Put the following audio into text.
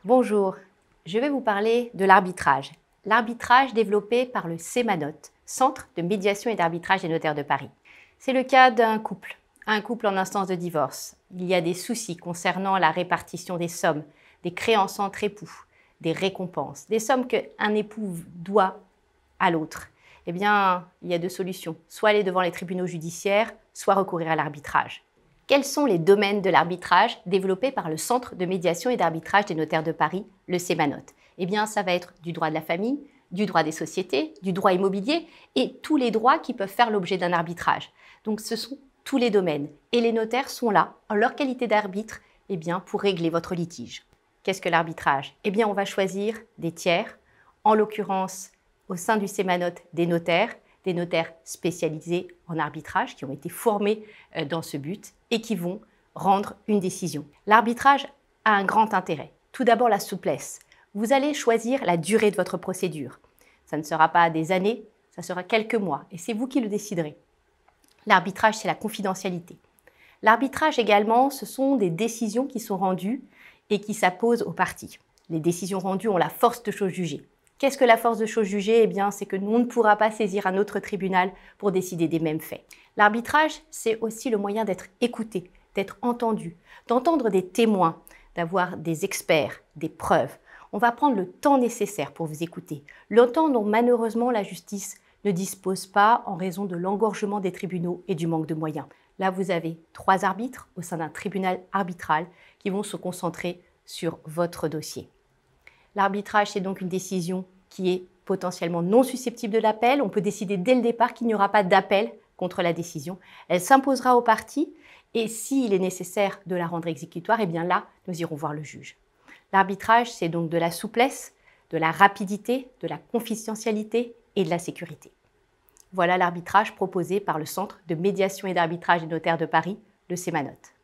Bonjour, je vais vous parler de l'arbitrage. L'arbitrage développé par le CEMANOT, Centre de médiation et d'arbitrage des notaires de Paris. C'est le cas d'un couple en instance de divorce. Il y a des soucis concernant la répartition des sommes, des créances entre époux, des récompenses, des sommes qu'un époux doit à l'autre. Eh bien, il y a deux solutions, soit aller devant les tribunaux judiciaires, soit recourir à l'arbitrage. Quels sont les domaines de l'arbitrage développés par le Centre de médiation et d'arbitrage des notaires de Paris, le CEMANOT? Eh bien, ça va être du droit de la famille, du droit des sociétés, du droit immobilier et tous les droits qui peuvent faire l'objet d'un arbitrage. Donc, ce sont tous les domaines. Et les notaires sont là, en leur qualité d'arbitre, eh bien, pour régler votre litige. Qu'est-ce que l'arbitrage? Eh bien, on va choisir des tiers, en l'occurrence, au sein du CEMANOT, des notaires spécialisés en arbitrage qui ont été formés dans ce but et qui vont rendre une décision. L'arbitrage a un grand intérêt. Tout d'abord, la souplesse. Vous allez choisir la durée de votre procédure. Ça ne sera pas des années, ça sera quelques mois et c'est vous qui le déciderez. L'arbitrage, c'est la confidentialité. L'arbitrage également, ce sont des décisions qui sont rendues et qui s'apposent aux parties. Les décisions rendues ont la force de chose jugée. Qu'est-ce que la force de chose jugée? Eh bien, c'est que nous ne pourra pas saisir un autre tribunal pour décider des mêmes faits. L'arbitrage, c'est aussi le moyen d'être écouté, d'être entendu, d'entendre des témoins, d'avoir des experts, des preuves. On va prendre le temps nécessaire pour vous écouter, le temps dont malheureusement la justice ne dispose pas en raison de l'engorgement des tribunaux et du manque de moyens. Là, vous avez 3 arbitres au sein d'un tribunal arbitral qui vont se concentrer sur votre dossier. L'arbitrage, c'est donc une décision qui est potentiellement non susceptible de l'appel. On peut décider dès le départ qu'il n'y aura pas d'appel contre la décision. Elle s'imposera aux parties et s'il est nécessaire de la rendre exécutoire, eh bien là, nous irons voir le juge. L'arbitrage, c'est donc de la souplesse, de la rapidité, de la confidentialité et de la sécurité. Voilà l'arbitrage proposé par le Centre de médiation et d'arbitrage des notaires de Paris, le CEMANOT.